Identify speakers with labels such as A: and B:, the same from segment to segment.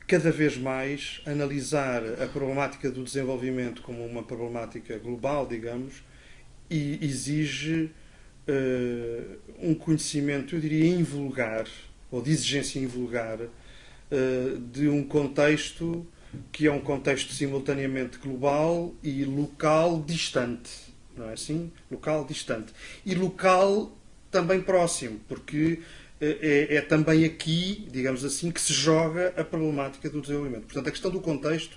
A: cada vez mais analisar a problemática do desenvolvimento como uma problemática global, digamos, e exige um conhecimento, eu diria, invulgar, ou de exigência invulgar, de um contexto que é um contexto simultaneamente global e local distante. Não é assim? Local distante. E local também próximo, porque é também aqui, digamos assim, que se joga a problemática do desenvolvimento. Portanto, a questão do contexto,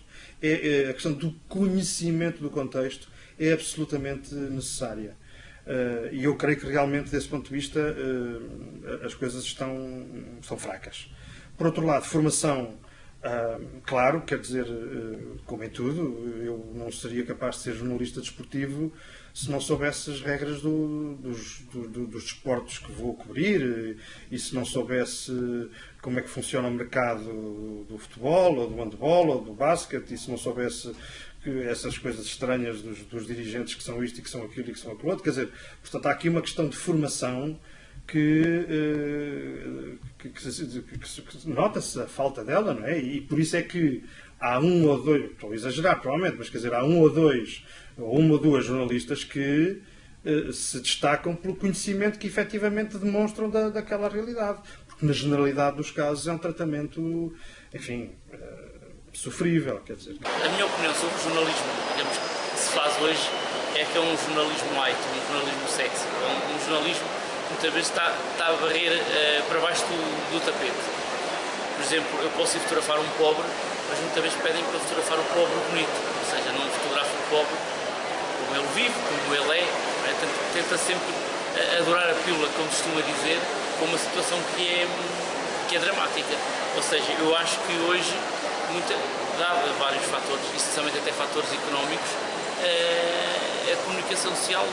A: a questão do conhecimento do contexto é absolutamente necessária. E eu creio que realmente, desse ponto de vista, as coisas são fracas. Por outro lado, formação, claro, quer dizer, como em tudo, eu não seria capaz de ser jornalista desportivo se não soubesse as regras dos desportos que vou cobrir e se não soubesse como é que funciona o mercado do futebol, ou do handball, ou do basquete, e se não soubesse essas coisas estranhas dos dirigentes que são isto e que são aquilo e que são aquilo outro. Quer dizer, portanto, há aqui uma questão de formação que nota-se a falta dela, não é? E por isso é que há um ou dois, estou a exagerar provavelmente, mas quer dizer, há um ou dois, ou uma ou duas jornalistas que se destacam pelo conhecimento que efetivamente demonstram daquela realidade. Porque na generalidade dos casos é um tratamento, enfim, sofrível, quer dizer.
B: A minha opinião sobre o jornalismo, digamos, que se faz hoje é que é um jornalismo light, um jornalismo sexy, um jornalismo que muitas vezes está a varrer para baixo do tapete. Por exemplo, eu posso ir fotografar um pobre, mas muitas vezes pedem para fotografar o pobre bonito, ou seja, não fotografo o pobre como ele vive, como ele é, não é? Tenta sempre adorar a pílula, como se costuma dizer, com uma situação que é dramática. Ou seja, eu acho que hoje, dado vários fatores, essencialmente até fatores económicos, a comunicação social,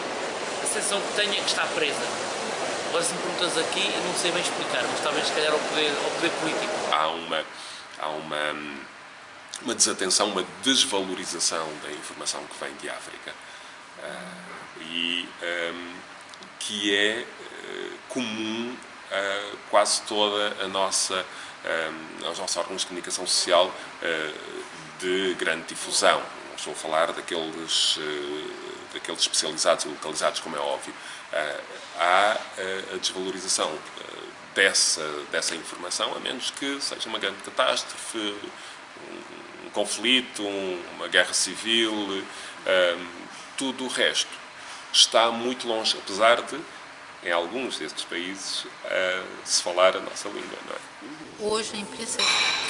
B: a sensação que tenho é que está presa. Agora, se me perguntas aqui, eu não sei bem explicar, mas talvez se calhar ao poder político.
C: Há uma desatenção, uma desvalorização da informação que vem de África que é comum a quase toda aos nossos órgãos de comunicação social de grande difusão. Não estou a falar daqueles especializados e localizados, como é óbvio. Há a desvalorização dessa informação, a menos que seja uma grande catástrofe, um conflito, uma guerra civil. Tudo o resto está muito longe, apesar de, em alguns destes países, se falar a nossa língua, não é?
D: Hoje a imprensa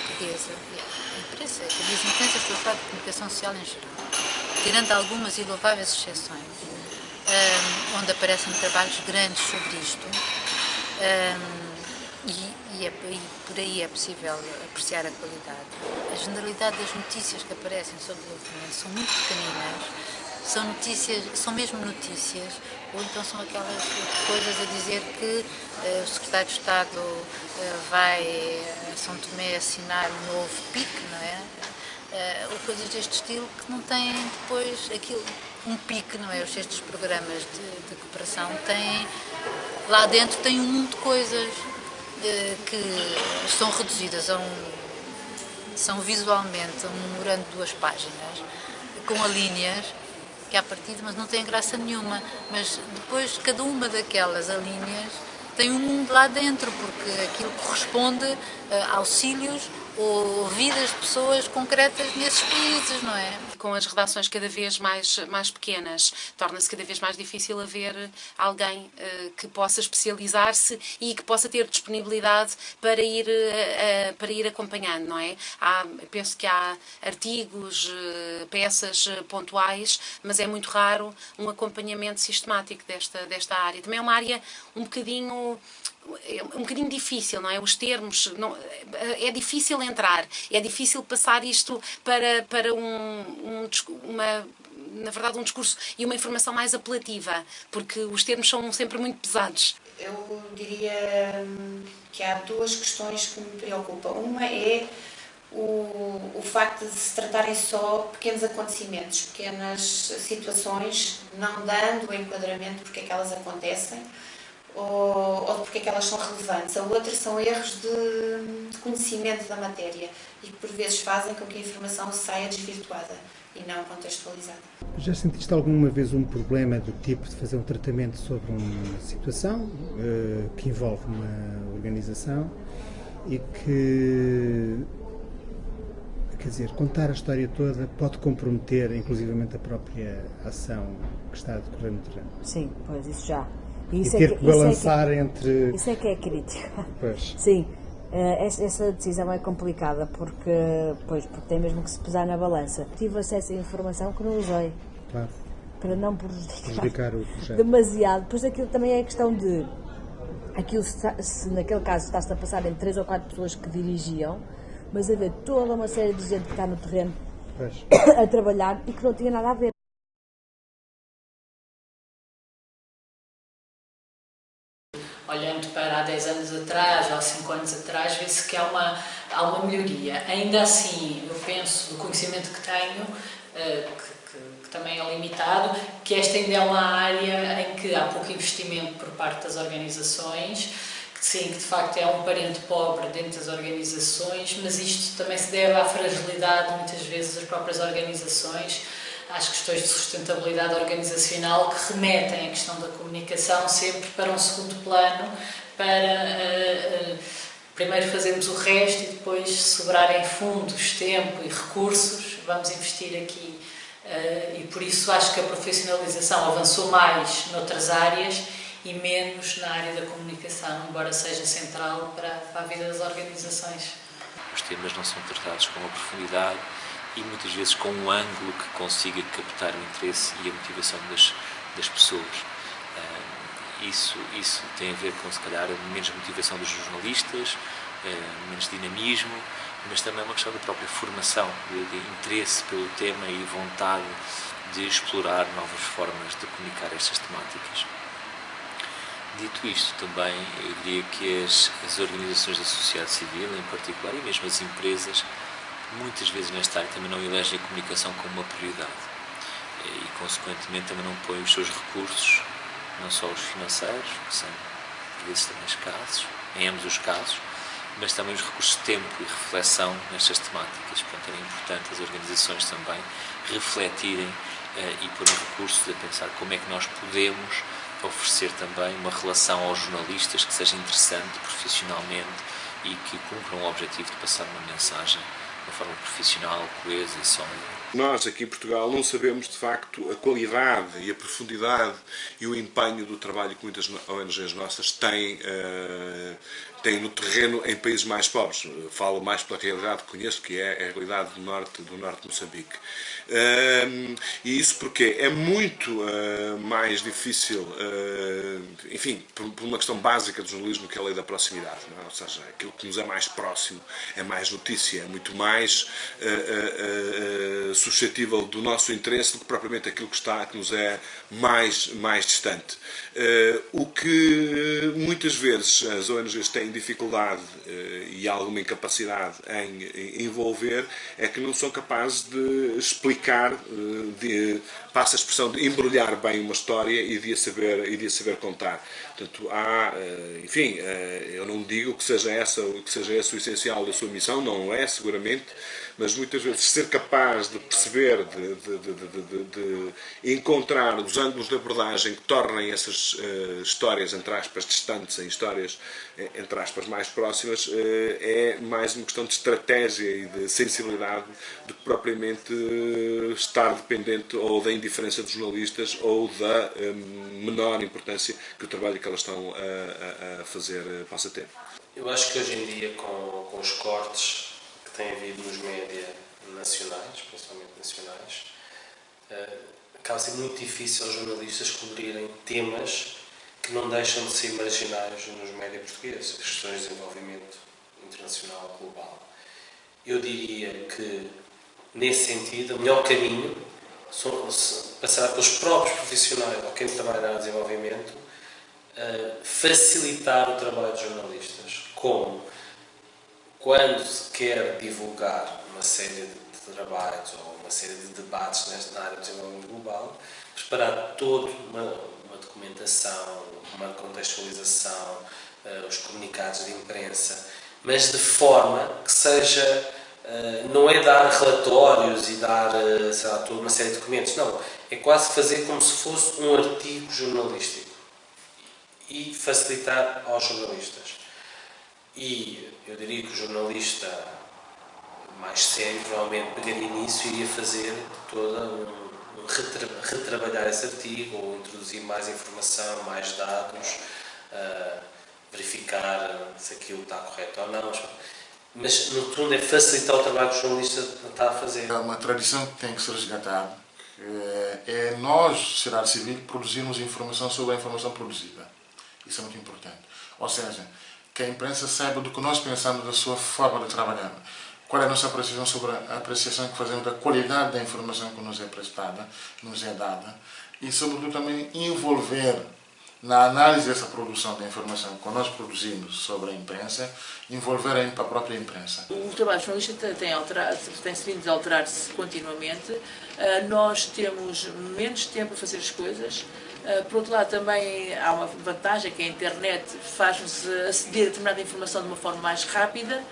D: portuguesa, estou a falar de comunicação social em geral, tirando algumas e louváveis exceções, onde aparecem trabalhos grandes sobre isto, e por aí é possível apreciar a qualidade. A generalidade das notícias que aparecem sobre o desenvolvimento são muito pequeninas, são mesmo notícias, ou então são aquelas coisas a dizer que o Secretário de Estado vai a São Tomé assinar um novo PIC, não é? Ou coisas deste estilo que não têm depois um PIC, não é? Estes programas de cooperação têm, lá dentro tem um mundo de coisas que estão reduzidas são visualmente um memorando de 2 páginas, com alíneas, que à partida, mas não tem graça nenhuma, mas depois cada uma daquelas alíneas tem um mundo lá dentro, porque aquilo corresponde a auxílios ou vidas de pessoas concretas nesses países, não é?
E: Com as redações cada vez mais pequenas, torna-se cada vez mais difícil haver alguém que possa especializar-se e que possa ter disponibilidade para ir acompanhando, não é? Penso que há artigos, peças pontuais, mas é muito raro um acompanhamento sistemático desta área. Também é uma área um bocadinho difícil, não é? Os termos, é difícil entrar, é difícil passar isto para na verdade, um discurso e uma informação mais apelativa, porque os termos são sempre muito pesados.
F: Eu diria que há 2 questões que me preocupam. Uma é o facto de se tratarem só pequenos acontecimentos, pequenas situações, não dando o enquadramento porque é que elas acontecem, ou de porque é que elas são relevantes. A outra são erros de conhecimento da matéria e que por vezes fazem com que a informação saia desvirtuada e não contextualizada.
G: Já sentiste alguma vez um problema do tipo de fazer um tratamento sobre uma situação que envolve uma organização e que, quer dizer, contar a história toda pode comprometer inclusivamente a própria ação que está a decorrer no terreno?
H: Sim, pois isso já.
G: E ter que balançar entre...
H: Isso é que é crítico.
G: Pois.
H: Sim, essa decisão é complicada porque tem mesmo que se pesar na balança. Tive acesso à informação que não usei.
G: Claro.
H: Para não prejudicar
G: o projeto
H: demasiado. Pois aquilo também é questão de... Aquilo, se naquele caso está-se a passar em 3 ou 4 pessoas que dirigiam, mas haver toda uma série de gente que está no terreno a trabalhar e que não tinha nada a ver.
I: Olhando para há 10 anos atrás ou 5 anos atrás, vê-se que há uma melhoria. Ainda assim, eu penso, do conhecimento que tenho, que também é limitado, que esta ainda é uma área em que há pouco investimento por parte das organizações, que sim, que de facto é um parente pobre dentro das organizações, mas isto também se deve à fragilidade, muitas vezes, das próprias organizações, às questões de sustentabilidade organizacional que remetem à questão da comunicação sempre para um segundo plano, para primeiro fazermos o resto e depois sobrarem fundos, tempo e recursos, vamos investir aqui. E por isso acho que a profissionalização avançou mais noutras áreas e menos na área da comunicação, embora seja central para a vida das organizações.
J: Os temas não são tratados com a profundidade e muitas vezes com um ângulo que consiga captar o interesse e a motivação das pessoas. Isso tem a ver com, se calhar, menos motivação dos jornalistas, menos dinamismo, mas também uma questão da própria formação, de interesse pelo tema e vontade de explorar novas formas de comunicar estas temáticas. Dito isto, também eu diria que as organizações da sociedade civil, em particular, e mesmo as empresas, muitas vezes nesta área também não elegem a comunicação como uma prioridade e, consequentemente, também não põem os seus recursos, não só os financeiros, que são, por vezes, também escassos, em ambos os casos, mas também os recursos de tempo e reflexão nestas temáticas. Portanto, era importante as organizações também refletirem e porem recursos a pensar como é que nós podemos oferecer também uma relação aos jornalistas que seja interessante profissionalmente e que cumpra o objetivo de passar uma mensagem de uma forma profissional, coesa e sólida.
K: Nós aqui em Portugal não sabemos de facto a qualidade e a profundidade e o empenho do trabalho que muitas ONGs nossas têm no terreno em países mais pobres. Falo mais pela realidade que conheço, que é a realidade do norte de Moçambique. E isso porque é muito mais difícil, enfim, por uma questão básica do jornalismo, que é a lei da proximidade, não é? Ou seja, aquilo que nos é mais próximo é mais notícia, é muito mais suscetível do nosso interesse do que propriamente aquilo que nos é mais distante. O que muitas vezes as ONGs têm dificuldade e alguma incapacidade em envolver é que não são capazes de explicar, passa a expressão de embrulhar bem uma história e de a saber contar. Portanto, enfim, eu não digo que seja esse o essencial da sua missão, não é, seguramente, mas muitas vezes ser capaz de perceber, de encontrar os ângulos de abordagem que tornem essas histórias, entre aspas, distantes em histórias, entre aspas, mais próximas, é mais uma questão de estratégia e de sensibilidade do que propriamente estar dependente ou da indiferença dos jornalistas ou da menor importância que o trabalho que elas estão a fazer possa ter.
L: Eu acho que hoje em dia, com os cortes que tem havido nos média nacionais, principalmente nacionais, acaba a ser muito difícil aos jornalistas cobrirem temas que não deixam de ser marginais nos média portugueses, as questões de desenvolvimento internacional global. Eu diria que, nesse sentido, o melhor caminho passará pelos próprios profissionais ou quem trabalha no desenvolvimento facilitar o trabalho dos jornalistas, como quando se quer divulgar uma série de trabalhos ou uma série de debates nesta área do desenvolvimento global, preparar toda uma documentação, uma contextualização, os comunicados de imprensa, mas de forma que seja, não é dar relatórios e dar, sei lá, toda uma série de documentos, não, é quase fazer como se fosse um artigo jornalístico e facilitar aos jornalistas. E eu diria que o jornalista mais sério provavelmente pegaria nisso e iria fazer retrabalhar esse artigo ou introduzir mais informação, mais dados, verificar se aquilo está correto ou não. Mas no fundo é facilitar o trabalho que o jornalista está a fazer.
M: É uma tradição que tem que ser resgatada. É nós, sociedade civil, produzirmos informação sobre a informação produzida. Isso é muito importante. Ou seja, que a imprensa saiba do que nós pensamos da sua forma de trabalhar. Qual é a nossa apreciação sobre a apreciação que fazemos da qualidade da informação que nos é prestada, nos é dada, e sobretudo também envolver na análise dessa produção da informação que nós produzimos sobre a imprensa, envolver a própria imprensa.
N: O trabalho jornalista tem-se vindo a alterar-se continuamente. Nós temos menos tempo para fazer as coisas. Por outro lado, também há uma vantagem que a internet faz-nos aceder a determinada informação de uma forma mais rápida,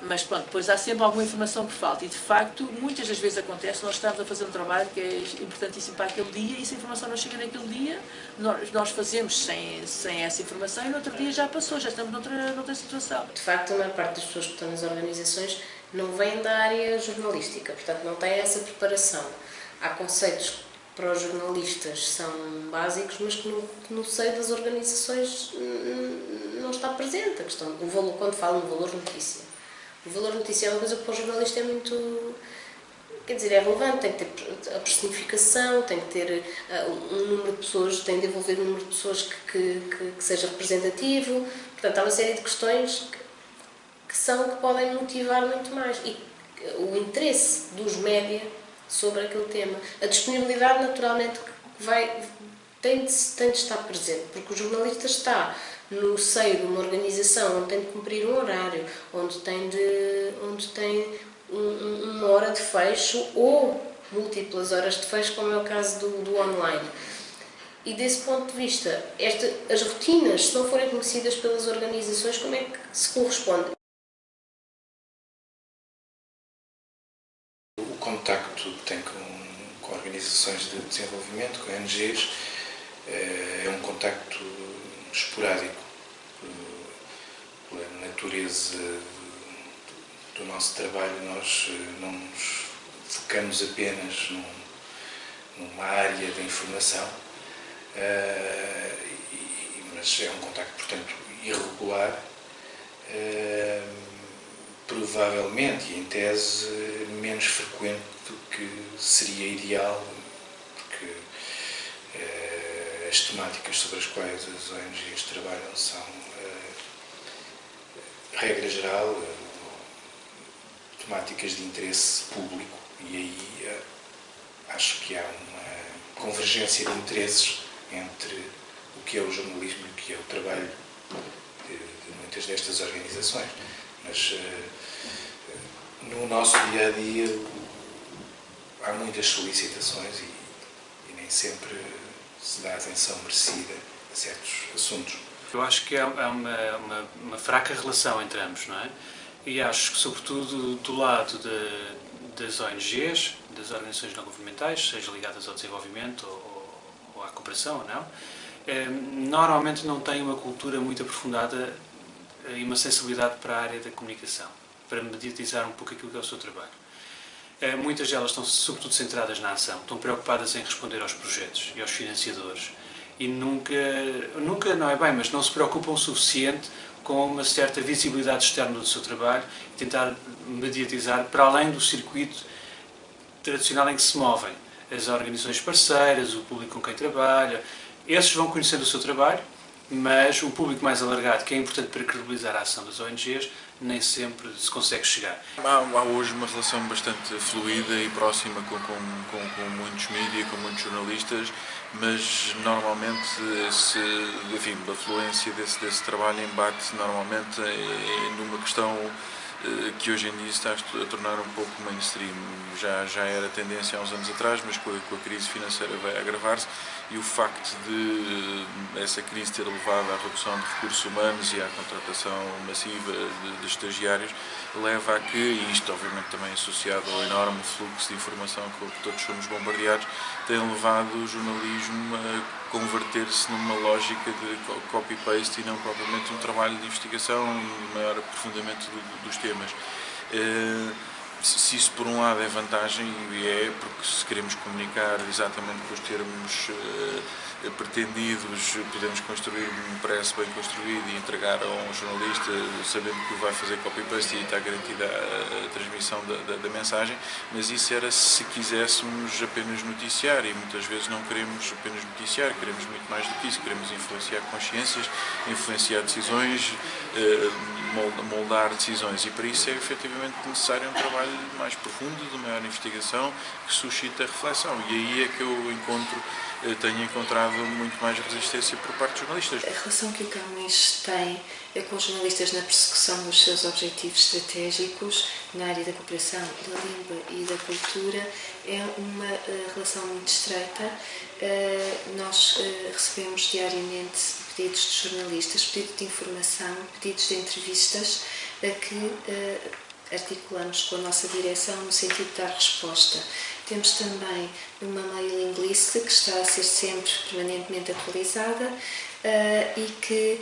N: mas pronto, depois há sempre alguma informação que falta e de facto, muitas das vezes acontece, nós estamos a fazer um trabalho que é importantíssimo para aquele dia e se a informação não chega naquele dia, nós fazemos sem essa informação e no outro dia já passou, já estamos noutra situação.
O: De facto, a maior parte das pessoas que estão nas organizações não vêm da área jornalística, portanto não têm essa preparação. Há conceitos que para os jornalistas são básicos, mas que no seio das organizações não está presente a questão do valor, quando falam do valor notícia. O valor notícia é uma coisa que para o jornalista é muito, quer dizer, é relevante, tem que ter a personificação, tem que ter um número de pessoas, tem de envolver um número de pessoas que seja representativo, portanto há uma série de questões que podem motivar muito mais e o interesse dos média sobre aquele tema. A disponibilidade naturalmente tem de estar presente, porque o jornalista está no seio de uma organização onde tem de cumprir um horário, onde tem uma hora de fecho ou múltiplas horas de fecho, como é o caso do online. E desse ponto de vista, as rotinas, se não forem conhecidas pelas organizações, como é que se corresponde?
P: O contacto que tem com organizações de desenvolvimento, com ONGs, é um contacto esporádico, pela natureza do nosso trabalho. Nós não nos focamos apenas numa área da informação, mas é um contacto, portanto, irregular, provavelmente e em tese menos frequente do que seria ideal, porque as temáticas sobre as quais as ONGs trabalham são, regra geral, temáticas de interesse público e aí acho que há uma convergência de interesses entre o que é o jornalismo e o que é o trabalho de muitas destas organizações. Mas no nosso dia-a-dia há muitas solicitações e nem sempre se dá atenção merecida a certos assuntos.
Q: Eu acho que há uma fraca relação entre ambos, não é? E acho que, sobretudo, do lado das ONGs, das organizações não governamentais, seja ligadas ao desenvolvimento ou à cooperação ou não, normalmente não têm uma cultura muito aprofundada e uma sensibilidade para a área da comunicação, para mediatizar um pouco aquilo que é o seu trabalho. Muitas delas estão sobretudo centradas na ação, estão preocupadas em responder aos projetos e aos financiadores e nunca não é bem, mas não se preocupam o suficiente com uma certa visibilidade externa do seu trabalho e tentar mediatizar para além do circuito tradicional em que se movem as organizações parceiras, o público com quem trabalha. Esses vão conhecendo o seu trabalho, mas o público mais alargado, que é importante para credibilizar a ação das ONGs, nem sempre se consegue chegar.
R: Há hoje uma relação bastante fluida e próxima com muitos mídias, com muitos jornalistas, mas normalmente a fluência desse trabalho embate normalmente numa questão que hoje em dia está a tornar um pouco mainstream. Já era tendência há uns anos atrás, mas com a crise financeira vai agravar-se, e o facto de essa crise ter levado à redução de recursos humanos e à contratação massiva de estagiários leva a que, e isto obviamente também associado ao enorme fluxo de informação com que todos somos bombardeados, tem levado o jornalismo a converter-se numa lógica de copy-paste e não propriamente um trabalho de investigação e de maior aprofundamento dos temas. Se isso por um lado é vantagem, e é porque se queremos comunicar exatamente com os termos pretendidos, podemos construir um press bem construído e entregar a um jornalista sabendo que vai fazer copy-paste e está garantida a transmissão da mensagem, mas isso era se quiséssemos apenas noticiar, e muitas vezes não queremos apenas noticiar, queremos muito mais do que isso, queremos influenciar consciências, influenciar decisões, moldar decisões, e para isso é efetivamente necessário um trabalho mais profundo, de maior investigação, que suscita reflexão, e aí é que eu tenho encontrado muito mais resistência por parte dos jornalistas.
S: A relação que o Camões tem com os jornalistas na persecução dos seus objetivos estratégicos na área da cooperação, da língua e da cultura é uma relação muito estreita. Nós recebemos diariamente pedidos de jornalistas, pedidos de informação, pedidos de entrevistas, que articulamos com a nossa direção no sentido de dar resposta. Temos também uma mailing list que está a ser sempre permanentemente atualizada e que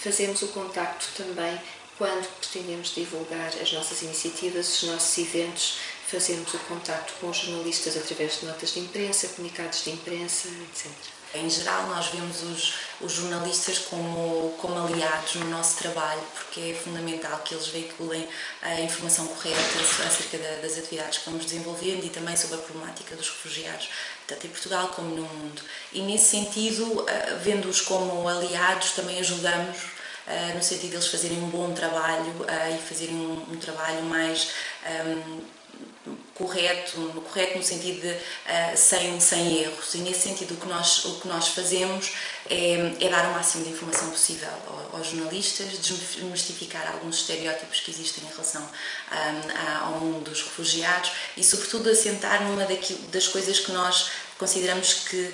S: fazemos o contacto também quando pretendemos divulgar as nossas iniciativas, os nossos eventos. Fazemos o contacto com os jornalistas através de notas de imprensa, comunicados de imprensa, etc.
T: Em geral, nós vemos os jornalistas como aliados no nosso trabalho, porque é fundamental que eles veiculem a informação correta acerca das atividades que vamos desenvolvendo e também sobre a problemática dos refugiados, tanto em Portugal como no mundo. E nesse sentido, vendo-os como aliados, também ajudamos no sentido de eles fazerem um bom trabalho e fazerem um trabalho mais correto no sentido de sem erros, e nesse sentido o que nós fazemos é dar o máximo de informação possível aos jornalistas, desmistificar alguns estereótipos que existem em relação ao mundo dos refugiados e sobretudo assentar numa das coisas que nós consideramos que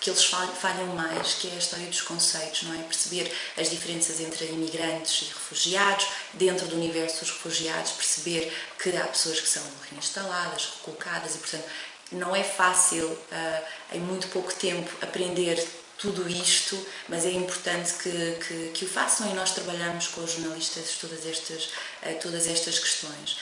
T: eles falham mais, que é a história dos conceitos, não é? Perceber as diferenças entre imigrantes e refugiados, dentro do universo dos refugiados, perceber que há pessoas que são reinstaladas, recolocadas e, portanto, não é fácil, em muito pouco tempo, aprender tudo isto, mas é importante que o façam e nós trabalhamos com os jornalistas todas estas questões.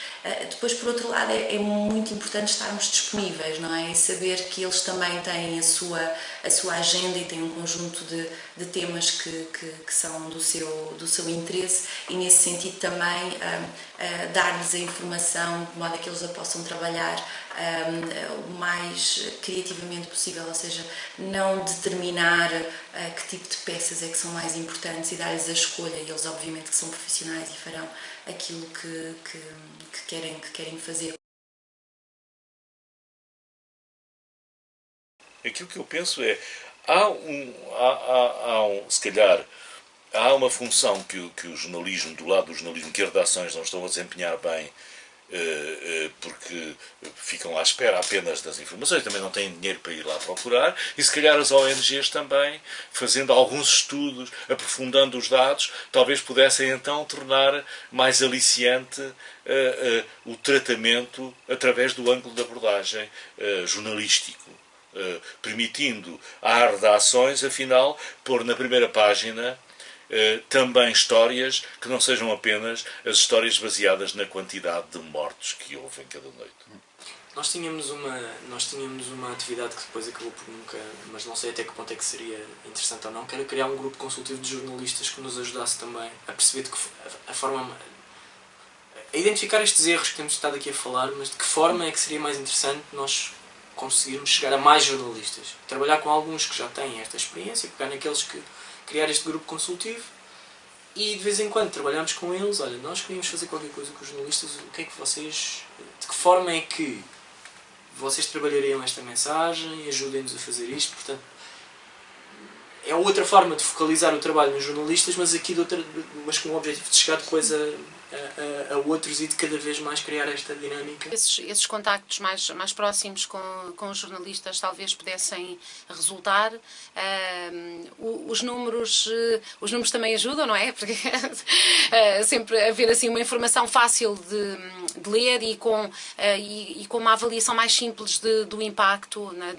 T: Depois, por outro lado, é muito importante estarmos disponíveis, não é? E saber que eles também têm a sua agenda e têm um conjunto de temas que são do seu interesse e, nesse sentido, também dar-lhes a informação de modo a que eles a possam trabalhar o mais criativamente possível, ou seja, não determinar que tipo de peças é que são mais importantes e dar-lhes a escolha, e eles obviamente que são profissionais e farão aquilo que querem fazer.
U: Aquilo que eu penso é, se calhar, há uma função que o jornalismo, do lado do jornalismo, que as redações não estão a desempenhar bem, porque ficam à espera apenas das informações, também não têm dinheiro para ir lá procurar, e se calhar as ONGs também, fazendo alguns estudos, aprofundando os dados, talvez pudessem então tornar mais aliciante o tratamento através do ângulo de abordagem jornalístico, permitindo à redações, afinal, pôr na primeira página também histórias que não sejam apenas as histórias baseadas na quantidade de mortos que houve em cada noite.
V: Nós tínhamos uma atividade que depois acabou por nunca, mas não sei até que ponto é que seria interessante ou não, que era criar um grupo consultivo de jornalistas que nos ajudasse também a perceber a identificar estes erros que temos estado aqui a falar, mas de que forma é que seria mais interessante nós conseguirmos chegar a mais jornalistas. Trabalhar com alguns que já têm esta experiência, pegar naqueles que criar este grupo consultivo e de vez em quando trabalhamos com eles. Olha, nós queríamos fazer qualquer coisa com os jornalistas, o que é que vocês, de que forma é que vocês trabalhariam esta mensagem, ajudem-nos a fazer isto. Portanto, é outra forma de focalizar o trabalho nos jornalistas, mas aqui mas com o objetivo de chegar depois a outros e de cada vez mais criar esta dinâmica.
E: Esses contactos mais próximos com os jornalistas talvez pudessem resultar. Os números também ajudam, não é? Porque sempre haver assim uma informação fácil de ler e com uma avaliação mais simples do impacto, né,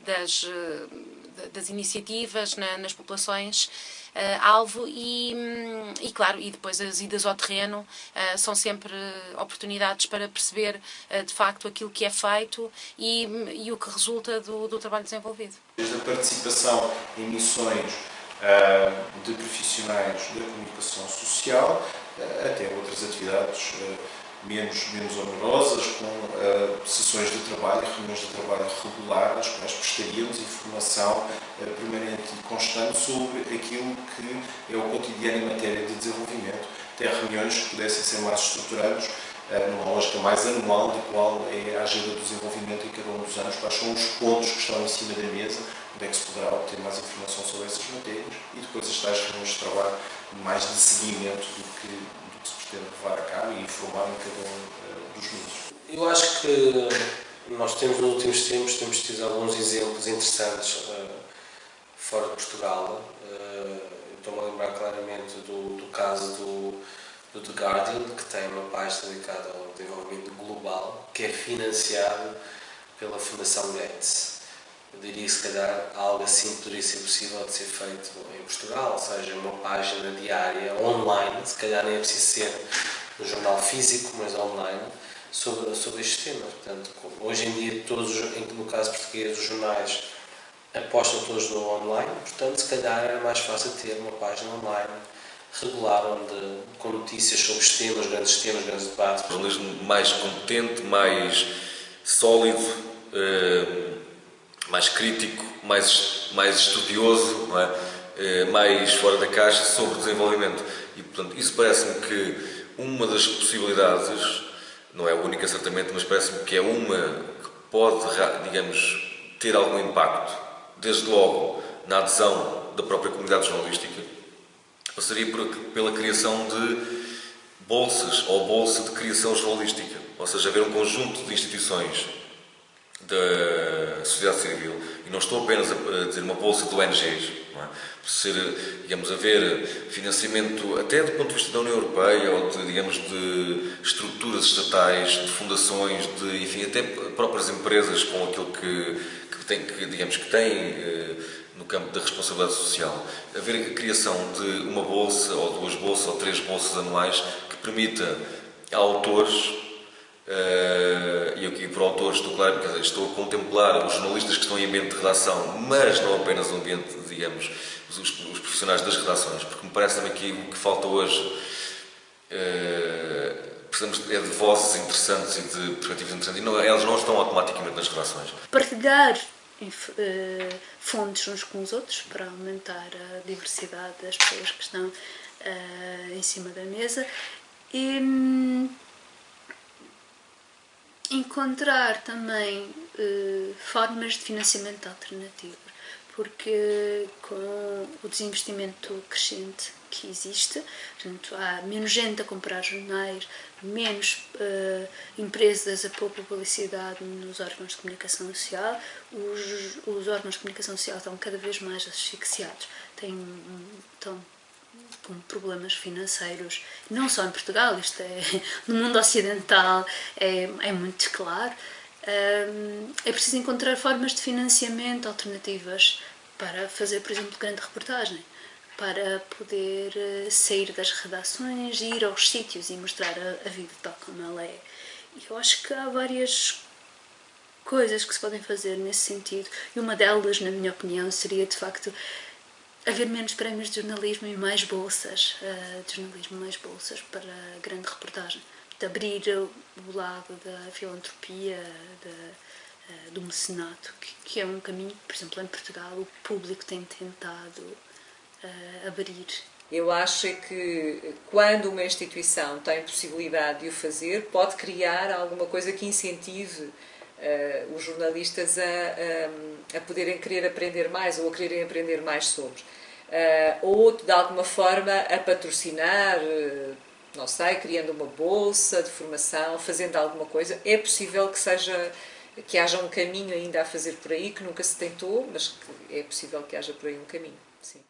E: das iniciativas nas populações alvo e claro, e depois as idas ao terreno são sempre oportunidades para perceber de facto aquilo que é feito e o que resulta do trabalho desenvolvido.
A: Desde a participação em missões de profissionais da comunicação social até outras atividades menos onerosas, com sessões de trabalho, reuniões de trabalho regulares, nas quais prestaríamos informação permanente e constante sobre aquilo que é o cotidiano em matéria de desenvolvimento, até reuniões que pudessem ser mais estruturadas, numa lógica mais anual de qual é a agenda do desenvolvimento em cada um dos anos, quais são os pontos que estão em cima da mesa, onde é que se poderá obter mais informação sobre essas matérias, e depois as tais reuniões de trabalho mais de seguimento do que se pretende levar a cabo e informar em cada um dos meses.
L: Eu acho que nós temos nos últimos tempos tido alguns exemplos interessantes fora de Portugal. Estou-me a lembrar claramente do caso do The Guardian, que tem uma página dedicada ao desenvolvimento global, que é financiado pela Fundação Gates. Eu diria que se calhar algo assim poderia ser possível de ser feito em Portugal, ou seja, uma página diária online, se calhar nem é preciso ser no jornal físico, mas online, sobre estes temas. Portanto, hoje em dia, no caso português, os jornais apostam todos no online, portanto, se calhar era mais fácil ter uma página online regular, com notícias sobre os temas, grandes debates.
B: Um jornalismo mais competente, mais sólido, mais crítico, mais estudioso, não é? Mais fora da caixa sobre desenvolvimento. E, portanto, isso parece-me que uma das possibilidades, não é a única certamente, mas parece-me que é uma que pode, digamos, ter algum impacto, desde logo na adesão da própria comunidade jornalística, passaria pela criação de bolsas ou bolsa de criação jornalística, ou seja, haver um conjunto de instituições da sociedade civil, e não estou apenas a dizer uma bolsa de ONGs, não é? Ser, digamos, haver financiamento até do ponto de vista da União Europeia ou de estruturas estatais, de fundações, enfim, até próprias empresas com aquilo que têm no campo da responsabilidade social. Haver a criação de uma bolsa, ou 2 bolsas, ou 3 bolsas anuais que permita a autores, e aqui por autores estou a contemplar os jornalistas que estão em ambiente de redação, mas não apenas no ambiente, digamos, os profissionais das redações, porque me parece também que o que falta hoje precisamos de vozes interessantes e de perspectivas interessantes, e elas não estão automaticamente nas redações.
W: Partilhar fontes uns com os outros para aumentar a diversidade das pessoas que estão em cima da mesa e encontrar também formas de financiamento alternativo, porque com o desinvestimento crescente que existe, portanto, há menos gente a comprar jornais, menos empresas a pôr publicidade nos órgãos de comunicação social, os órgãos de comunicação social estão cada vez mais asfixiados, estão com problemas financeiros, não só em Portugal, isto é no mundo ocidental, é muito claro. É preciso encontrar formas de financiamento alternativas para fazer, por exemplo, grande reportagem, para poder sair das redações, ir aos sítios e mostrar a vida tal como ela é. E eu acho que há várias coisas que se podem fazer nesse sentido, e uma delas, na minha opinião, seria de facto haver menos prémios de jornalismo e mais bolsas de jornalismo, mais bolsas para grande reportagem, de abrir o lado da filantropia, do mecenato, que é um caminho que, por exemplo, em Portugal o público tem tentado abrir.
X: Eu acho que quando uma instituição tem possibilidade de o fazer, pode criar alguma coisa que incentive os jornalistas a poderem querer aprender mais ou a quererem aprender mais sobre. Ou, de alguma forma, a patrocinar, não sei, criando uma bolsa de formação, fazendo alguma coisa. É possível que haja um caminho ainda a fazer por aí, que nunca se tentou, mas que é possível que haja por aí um caminho, sim.